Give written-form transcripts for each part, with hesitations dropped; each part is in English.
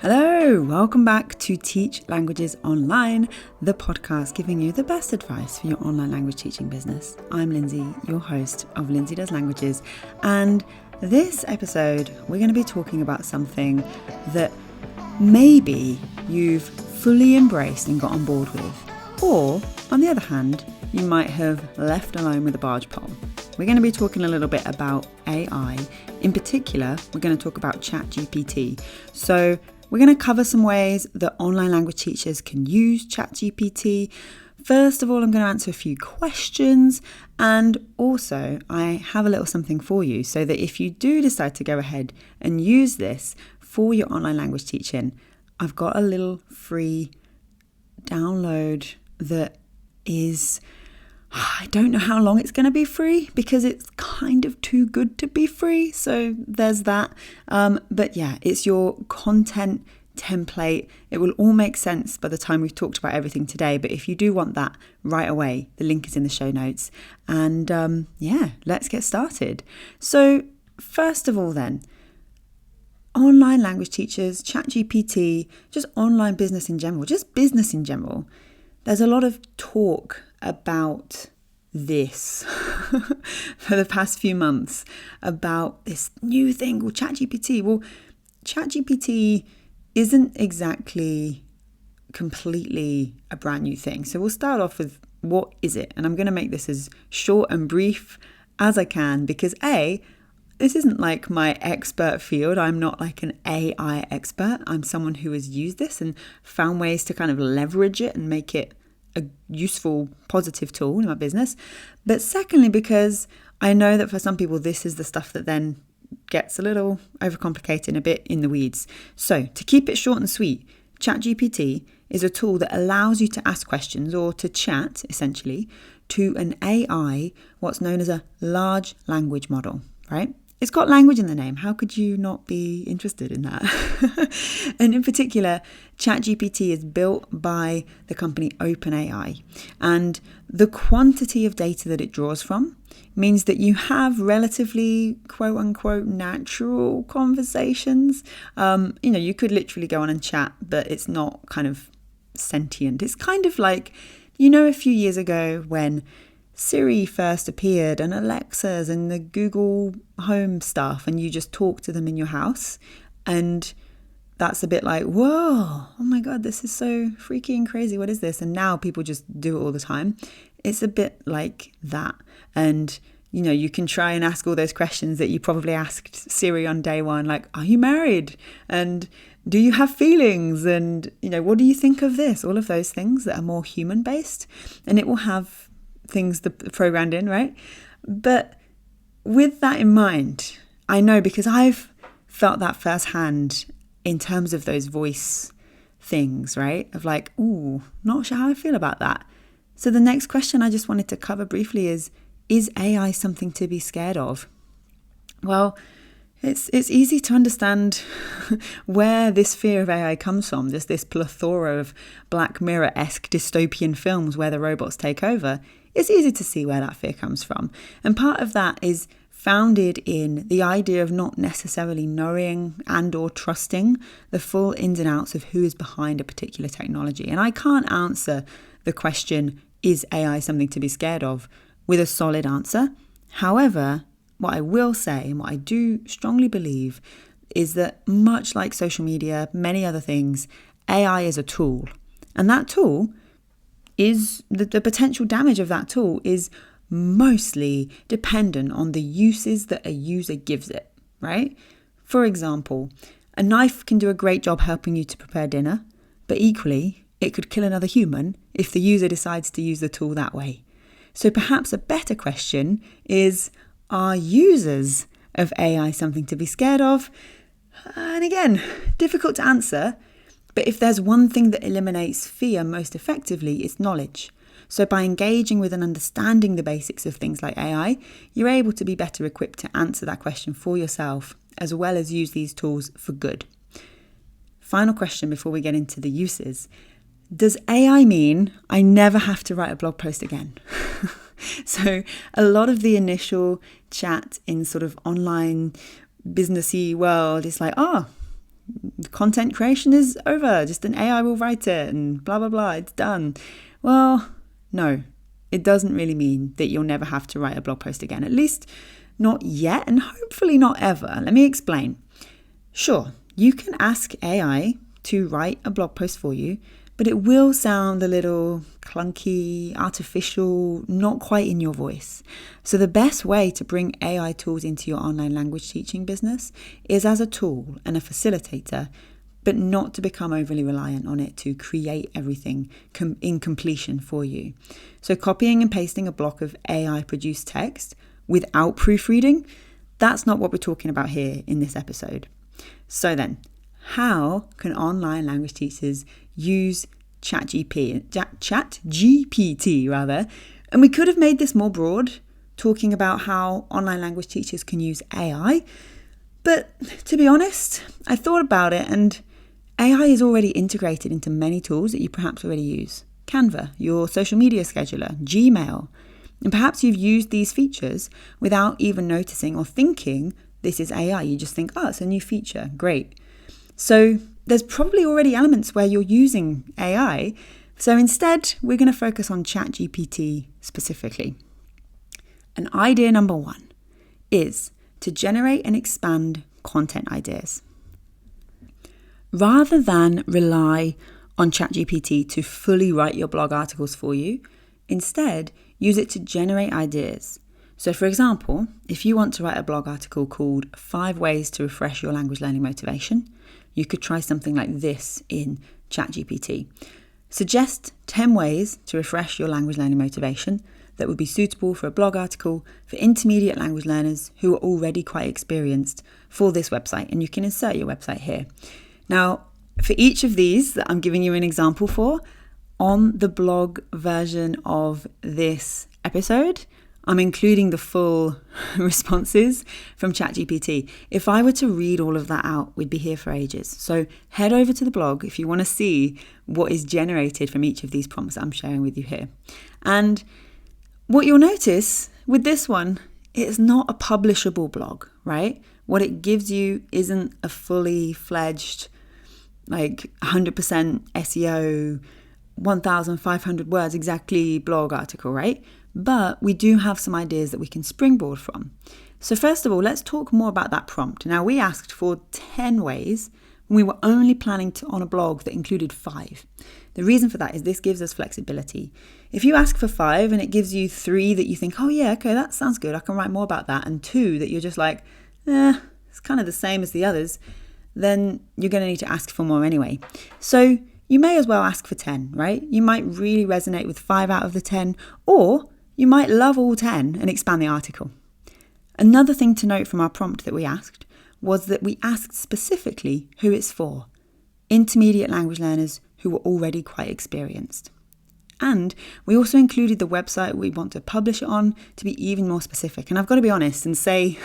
Hello, welcome back to Teach Languages Online, the podcast giving you the best advice for your online language teaching business. I'm Lindsay, your host of Lindsay Does Languages, and this episode we're going to be talking about something that maybe you've fully embraced and got on board with, or on the other hand, you might have left alone with a barge pole. We're going to be talking a little bit about AI. In particular, we're going to talk about ChatGPT. So we're going to cover some ways that online language teachers can use ChatGPT. First of all, I'm going to answer a few questions, and also I have a little something for you so that if you do decide to go ahead and use this for your online language teaching, I've got a little free download that is, I don't know how long it's going to be free because it's kind of too good to be free. So there's that. But yeah, it's your content template. It will all make sense by the time we've talked about everything today. But if you do want that right away, the link is in the show notes. And yeah, let's get started. So first of all then, online language teachers, ChatGPT, just online business in general, just business in general. There's a lot of talk about this for the past few months about this new thing called ChatGPT. Well, ChatGPT isn't exactly completely a brand new thing. So we'll start off with what is it? And I'm going to make this as short and brief as I can because this isn't like my expert field. I'm not like an AI expert. I'm someone who has used this and found ways to kind of leverage it and make it a useful, positive tool in my business. But secondly, because I know that for some people, this is the stuff that then gets a little overcomplicated and a bit in the weeds. So to keep it short and sweet, ChatGPT is a tool that allows you to ask questions or to chat, essentially, to an AI, what's known as a large language model, right? It's got language in the name. How could you not be interested in that? And in particular, ChatGPT is built by the company OpenAI. And the quantity of data that it draws from means that you have relatively quote unquote natural conversations. You could literally go on and chat, but it's not kind of sentient. It's kind of like, a few years ago when Siri first appeared and Alexa's and the Google Home stuff, and you just talk to them in your house, and that's a bit like, whoa, oh my God, this is so freaky and crazy. What is this? And now people just do it all the time. It's a bit like that. And, you can try and ask all those questions that you probably asked Siri on day one, like, are you married? And do you have feelings? And, what do you think of this? All of those things that are more human based, and it will have things programmed in, right? But with that in mind, I know because I've felt that firsthand in terms of those voice things, right? Of like, ooh, not sure how I feel about that. So the next question I just wanted to cover briefly is AI something to be scared of? Well, it's easy to understand where this fear of AI comes from. There's this plethora of Black Mirror-esque dystopian films where the robots take over. It's easy to see where that fear comes from. And part of that is founded in the idea of not necessarily knowing and or trusting the full ins and outs of who is behind a particular technology. And I can't answer the question, is AI something to be scared of, with a solid answer. However, what I will say and what I do strongly believe is that much like social media, many other things, AI is a tool. And that tool is, the potential damage of that tool is mostly dependent on the uses that a user gives it, right? For example, a knife can do a great job helping you to prepare dinner, but equally, it could kill another human if the user decides to use the tool that way. So perhaps a better question is, are users of AI something to be scared of? And again, difficult to answer, but if there's one thing that eliminates fear most effectively, it's knowledge. So by engaging with and understanding the basics of things like AI, you're able to be better equipped to answer that question for yourself, as well as use these tools for good. Final question before we get into the uses. Does AI mean I never have to write a blog post again? So a lot of the initial chat in sort of online businessy world is like, content creation is over. Just an AI will write it and blah, blah, blah. It's done. Well, no, it doesn't really mean that you'll never have to write a blog post again, at least not yet, and hopefully not ever. Let me explain. Sure, you can ask AI to write a blog post for you, but it will sound a little clunky, artificial, not quite in your voice. So the best way to bring AI tools into your online language teaching business is as a tool and a facilitator, but not to become overly reliant on it to create everything in completion for you. So copying and pasting a block of AI-produced text without proofreading, that's not what we're talking about here in this episode. So then, how can online language teachers use ChatGPT? And we could have made this more broad, talking about how online language teachers can use AI. But to be honest, I thought about it, and AI is already integrated into many tools that you perhaps already use. Canva, your social media scheduler, Gmail. And perhaps you've used these features without even noticing or thinking this is AI. You just think, oh, it's a new feature. Great. So there's probably already elements where you're using AI. So instead, we're going to focus on ChatGPT specifically. And idea number one is to generate and expand content ideas. Rather than rely on ChatGPT to fully write your blog articles for you, instead, use it to generate ideas. So for example, if you want to write a blog article called 5 Ways to Refresh Your Language Learning Motivation, you could try something like this in ChatGPT. Suggest 10 ways to refresh your language learning motivation that would be suitable for a blog article for intermediate language learners who are already quite experienced for this website. And you can insert your website here. Now, for each of these that I'm giving you an example for, on the blog version of this episode, I'm including the full responses from ChatGPT. If I were to read all of that out, we'd be here for ages. So head over to the blog if you want to see what is generated from each of these prompts that I'm sharing with you here. And what you'll notice with this one, it's not a publishable blog, right? What it gives you isn't a fully fledged, like 100% SEO, 1,500 words exactly blog article, right? But we do have some ideas that we can springboard from. So first of all, let's talk more about that prompt. Now, we asked for 10 ways when we were only planning on a blog that included 5. The reason for that is this gives us flexibility. If you ask for 5 and it gives you 3 that you think, oh yeah, okay, that sounds good, I can write more about that, and 2 that you're just like, it's kind of the same as the others, then you're going to need to ask for more anyway. So you may as well ask for 10, right? You might really resonate with 5 out of the 10, or you might love all 10 and expand the article. Another thing to note from our prompt that we asked was that we asked specifically who it's for. Intermediate language learners who were already quite experienced. And we also included the website we want to publish it on to be even more specific. And I've got to be honest and say,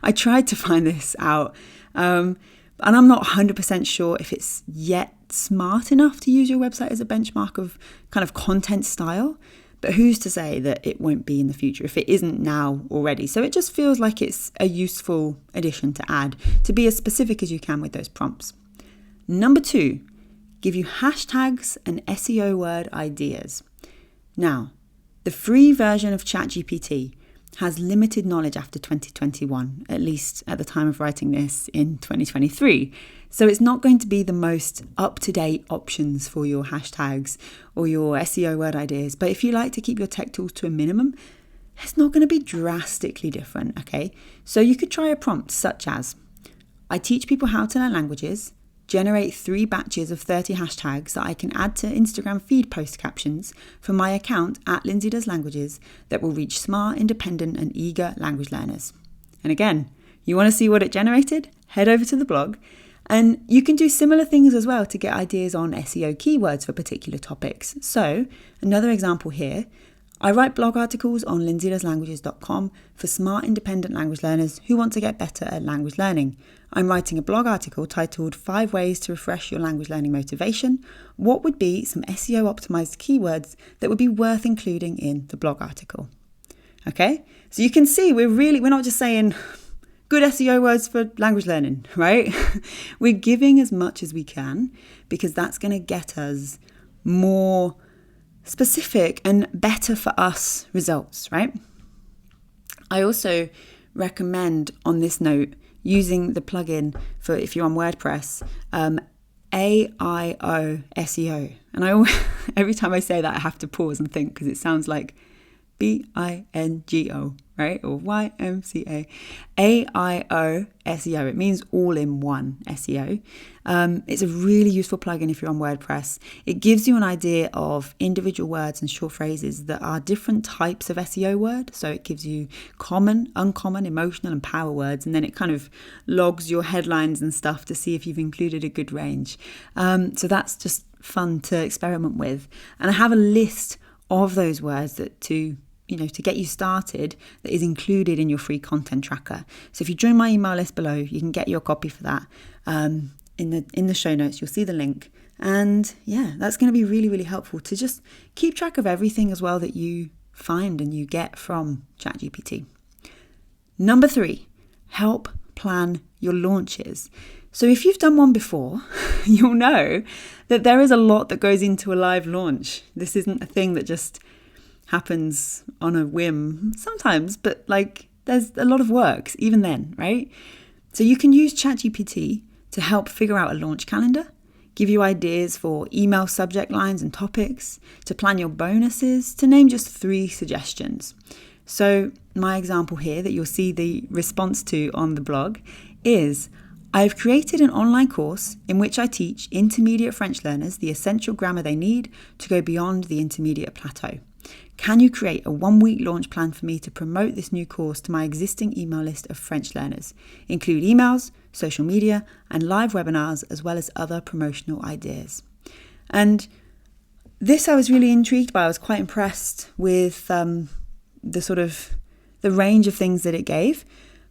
I tried to find this out, and I'm not 100% sure if it's yet smart enough to use your website as a benchmark of kind of content style. But who's to say that it won't be in the future if it isn't now already? So it just feels like it's a useful addition to add to be as specific as you can with those prompts. Number 2, give you hashtags and SEO word ideas. Now, the free version of ChatGPT has limited knowledge after 2021, at least at the time of writing this in 2023. So it's not going to be the most up-to-date options for your hashtags or your SEO word ideas. But if you like to keep your tech tools to a minimum, it's not going to be drastically different, okay? So you could try a prompt such as, I teach people how to learn languages, generate 3 batches of 30 hashtags that I can add to Instagram feed post captions for my account at Lindsay Does Languages that will reach smart, independent and eager language learners. And again, you want to see what it generated? Head over to the blog. And you can do similar things as well to get ideas on SEO keywords for particular topics. So another example here, I write blog articles on lindsaydoeslanguages.com for smart independent language learners who want to get better at language learning. I'm writing a blog article titled 5 Ways to Refresh Your Language Learning Motivation. What would be some SEO optimized keywords that would be worth including in the blog article? Okay, so you can see we're not just saying good SEO words for language learning, right? We're giving as much as we can because that's going to get us more specific and better for us results, right? I also recommend on this note using the plugin for, if you're on WordPress, AIO SEO. And every time I say that, I have to pause and think because it sounds like BINGO, right? Or YMCA. AIO SEO. It means all in one SEO. It's a really useful plugin if you're on WordPress. It gives you an idea of individual words and short phrases that are different types of SEO word. So it gives you common, uncommon, emotional, and power words. And then it kind of logs your headlines and stuff to see if you've included a good range. So that's just fun to experiment with. And I have a list of those words to get you started that is included in your free content tracker. So if you join my email list below, you can get your copy for that. In the show notes, you'll see the link. And yeah, that's going to be really, really helpful to just keep track of everything as well that you find and you get from ChatGPT. Number 3, help plan your launches. So if you've done one before, you'll know that there is a lot that goes into a live launch. This isn't a thing that just happens on a whim sometimes, but there's a lot of work even then, right? So you can use ChatGPT to help figure out a launch calendar, give you ideas for email subject lines and topics, to plan your bonuses, to name just 3 suggestions. So my example here that you'll see the response to on the blog is, I've created an online course in which I teach intermediate French learners the essential grammar they need to go beyond the intermediate plateau. Can you create a 1-week launch plan for me to promote this new course to my existing email list of French learners? Include emails, social media, and live webinars, as well as other promotional ideas. And this I was really intrigued by. I was quite impressed with the range of things that it gave.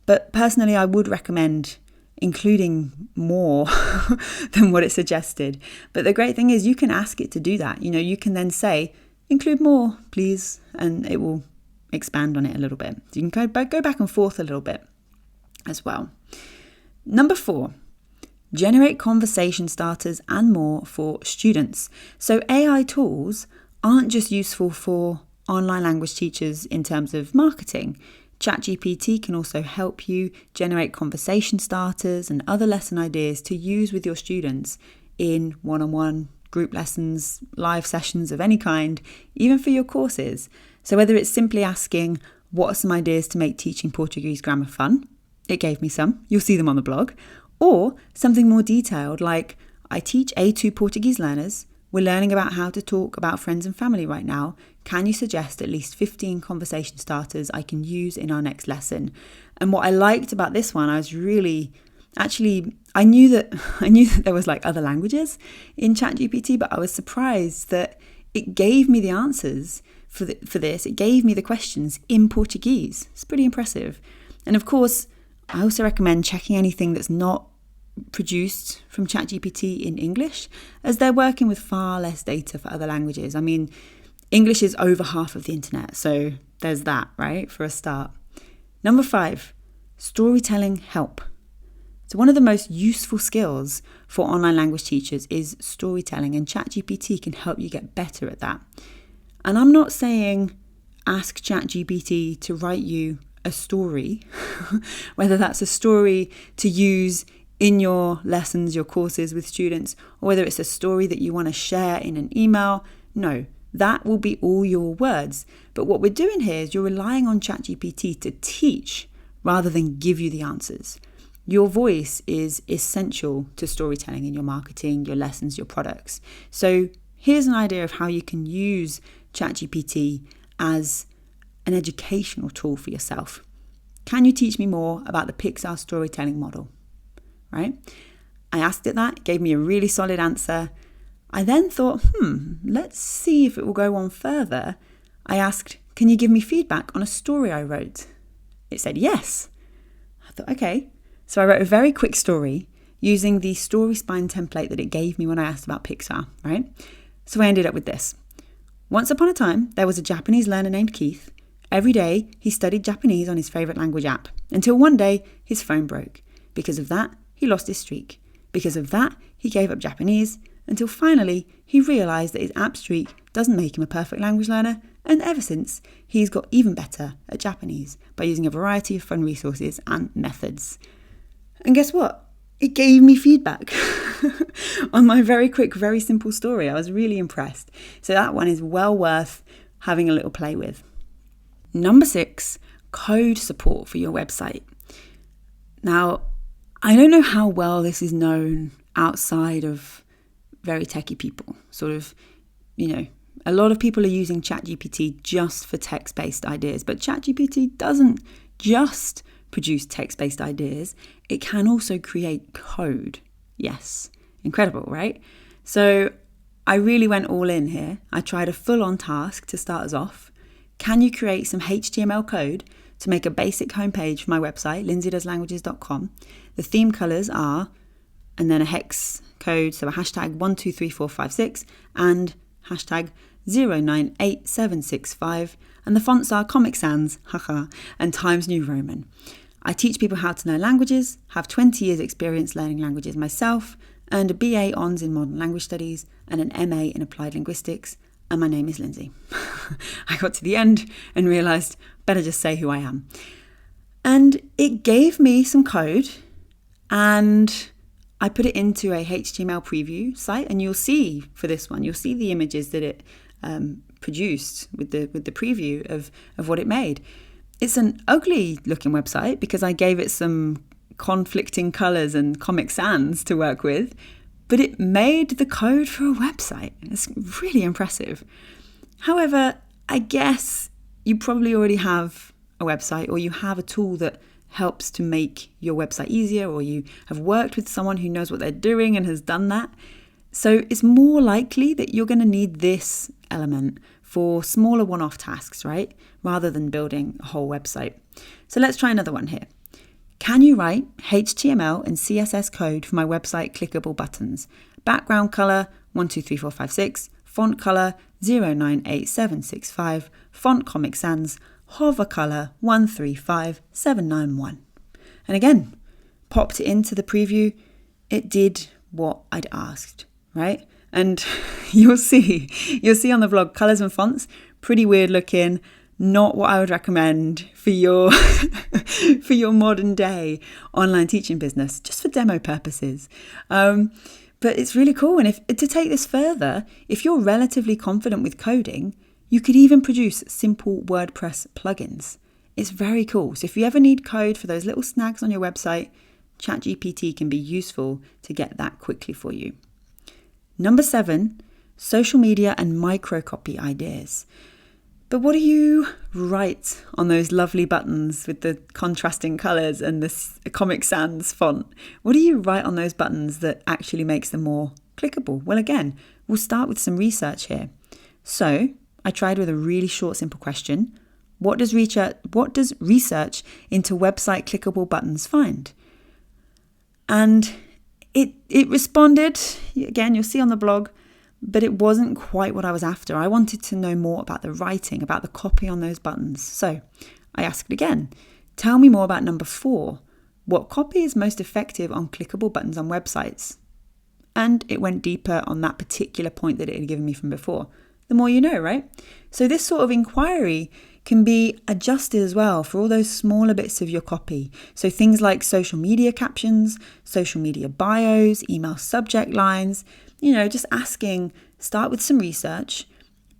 But personally, I would recommend including more than what it suggested. But the great thing is you can ask it to do that. You can then say, include more, please, and it will expand on it a little bit. So you can go back and forth a little bit as well. Number 4, generate conversation starters and more for students. So AI tools aren't just useful for online language teachers in terms of marketing. ChatGPT can also help you generate conversation starters and other lesson ideas to use with your students in one-on-one group lessons, live sessions of any kind, even for your courses. So whether it's simply asking, what are some ideas to make teaching Portuguese grammar fun? It gave me some. You'll see them on the blog. Or something more detailed like, I teach A2 Portuguese learners. We're learning about how to talk about friends and family right now. Can you suggest at least 15 conversation starters I can use in our next lesson? And what I liked about this one, I knew that there was other languages in ChatGPT, but I was surprised that it gave me the answers for this. It gave me the questions in Portuguese. It's pretty impressive. And of course, I also recommend checking anything that's not produced from ChatGPT in English, as they're working with far less data for other languages. I mean, English is over half of the internet, so there's that, right, for a start. Number 5, storytelling help. So one of the most useful skills for online language teachers is storytelling, and ChatGPT can help you get better at that. And I'm not saying ask ChatGPT to write you a story, whether that's a story to use in your lessons, your courses with students, or whether it's a story that you want to share in an email. No, that will be all your words. But what we're doing here is you're relying on ChatGPT to teach rather than give you the answers. Your voice is essential to storytelling in your marketing, your lessons, your products. So here's an idea of how you can use ChatGPT as an educational tool for yourself. Can you teach me more about the Pixar storytelling model? Right? I asked it that, it gave me a really solid answer. I then thought, let's see if it will go on further. I asked, can you give me feedback on a story I wrote? It said yes. I thought, okay. So I wrote a very quick story using the story spine template that it gave me when I asked about Pixar, right? So I ended up with this. Once upon a time, there was a Japanese learner named Keith, Every day, he studied Japanese on his favourite language app, until one day, his phone broke. Because of that, he lost his streak. Because of that, he gave up Japanese, until finally, he realised that his app streak doesn't make him a perfect language learner, and ever since, he's got even better at Japanese by using a variety of fun resources and methods. And guess what? It gave me feedback on my very quick, very simple story. I was really impressed. So that one is well worth having a little play with. Number 6, code support for your website. Now, I don't know how well this is known outside of very techie people. Sort of, a lot of people are using ChatGPT just for text-based ideas, but ChatGPT doesn't just produce text-based ideas. It can also create code. Yes, incredible, right? So I really went all in here. I tried a full-on task to start us off. Can you create some HTML code to make a basic homepage for my website, lindsaydoeslanguages.com? The theme colors are, and then a hex code, so a hashtag 123456 and hashtag 098765, and the fonts are Comic Sans, haha, and Times New Roman. I teach people how to learn languages, have 20 years experience learning languages myself, earned a BA Hons in Modern Language Studies and an MA in Applied Linguistics, and my name is Lindsay. I got to the end and realised better just say who I am. And it gave me some code, and I put it into a HTML preview site, and you'll see for this one, you'll see the images that it produced with the preview of what it made. It's an ugly looking website because I gave it some conflicting colours and Comic Sans to work with, but it made the code for a website. It's really impressive. However, I guess you probably already have a website, or you have a tool that helps to make your website easier, or you have worked with someone who knows what they're doing and has done that. So it's more likely that you're going to need this element for smaller one-off tasks, right? Rather than building a whole website. So let's try another one here. Can you write HTML and CSS code for my website clickable buttons? Background color 123456, font color 098765, font Comic Sans, hover color 135791. And again, popped it into the preview. It did what I'd asked, right? And you'll see on the blog, colors and fonts, pretty weird looking, not what I would recommend for your for your modern day online teaching business, just for demo purposes. But it's really cool. And to take this further, if you're relatively confident with coding, you could even produce simple WordPress plugins. It's very cool. So if you ever need code for those little snags on your website, ChatGPT can be useful to get that quickly for you. Number 7, social media and microcopy ideas. But what do you write on those lovely buttons with the contrasting colours and the Comic Sans font? What do you write on those buttons that actually makes them more clickable? Well, again, we'll start with some research here. So I tried with a really short, simple question. What does research into website clickable buttons find? And it responded, again, you'll see on the blog, but it wasn't quite what I was after. I wanted to know more about the writing, about the copy on those buttons. So I asked again, tell me more about number 4. What copy is most effective on clickable buttons on websites? And it went deeper on that particular point that it had given me from before. The more you know, right? So this sort of inquiry can be adjusted as well for all those smaller bits of your copy. So things like social media captions, social media bios, email subject lines, just asking, start with some research.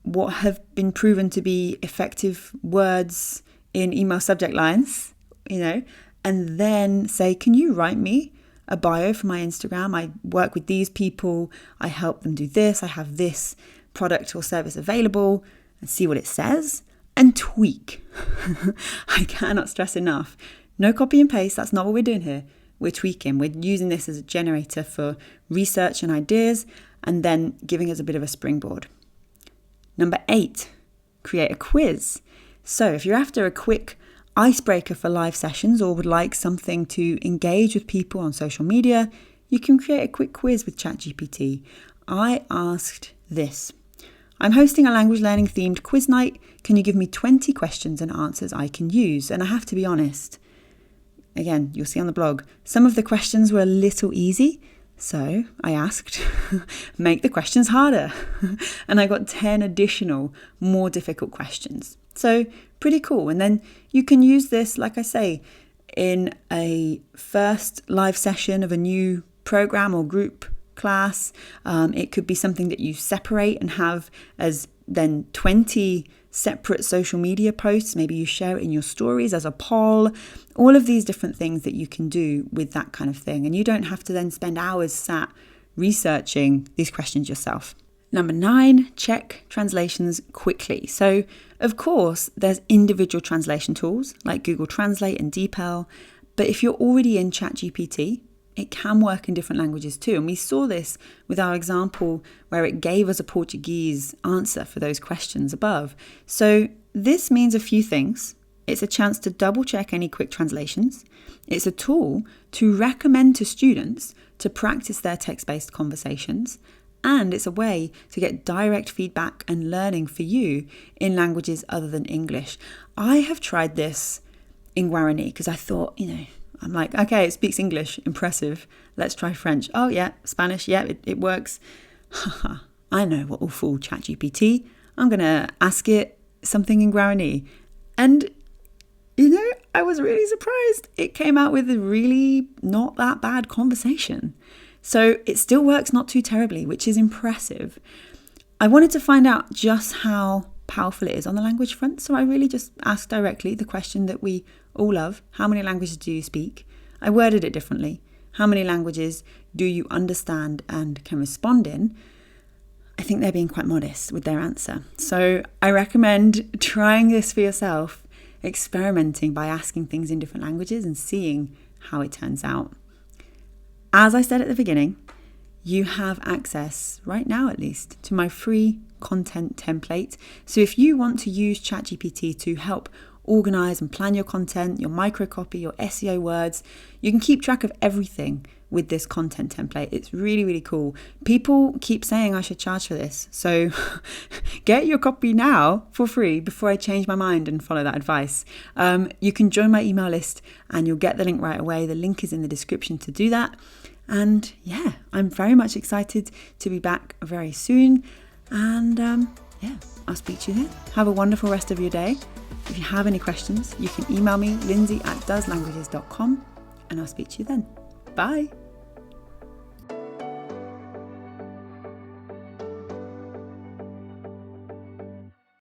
What have been proven to be effective words in email subject lines, and then say, can you write me a bio for my Instagram? I work with these people. I help them do this. I have this product or service available, and see what it says and tweak. I cannot stress enough. No copy and paste. That's not what we're doing here. We're tweaking. We're using this as a generator for research and ideas, and then giving us a bit of a springboard. Number 8, create a quiz. So if you're after a quick icebreaker for live sessions, or would like something to engage with people on social media, you can create a quick quiz with ChatGPT. I asked this. I'm hosting a language learning themed quiz night. Can you give me 20 questions and answers I can use? And I have to be honest, again, you'll see on the blog, some of the questions were a little easy. So I asked, make the questions harder. And I got 10 additional, more difficult questions. So pretty cool. And then you can use this, like I say, in a first live session of a new program or group class. It could be something that you separate and have as then 20 separate social media posts. Maybe you share it in your stories as a poll. All of these different things that you can do with that kind of thing. And you don't have to then spend hours sat researching these questions yourself. Number 9, check translations quickly. So, of course, there's individual translation tools like Google Translate and DeepL. But if you're already in ChatGPT, it can work in different languages too. And we saw this with our example where it gave us a Portuguese answer for those questions above. So this means a few things. It's a chance to double check any quick translations. It's a tool to recommend to students to practice their text-based conversations. And it's a way to get direct feedback and learning for you in languages other than English. I have tried this in Guarani because I thought, I'm like, okay, it speaks English, impressive. Let's try French. Oh yeah, Spanish, yeah, it works. I know what will fool ChatGPT. I'm going to ask it something in Guarani. And, I was really surprised. It came out with a really not that bad conversation. So it still works not too terribly, which is impressive. I wanted to find out just how powerful it is on the language front. So I really just asked directly the question that we all love. How many languages do you speak? I worded it differently. How many languages do you understand and can respond in? I think they're being quite modest with their answer. So I recommend trying this for yourself, experimenting by asking things in different languages and seeing how it turns out. As I said at the beginning, you have access, right now at least, to my free content template. So if you want to use ChatGPT to help organize and plan your content, your microcopy, your SEO words, you can keep track of everything with this content template. It's really, really cool. People keep saying I should charge for this. So get your copy now for free before I change my mind and follow that advice. You can join my email list and you'll get the link right away. The link is in the description to do that. And yeah, I'm very much excited to be back very soon. And I'll speak to you then. Have a wonderful rest of your day. If you have any questions, you can email me, lindsay@doeslanguages.com, and I'll speak to you then. Bye.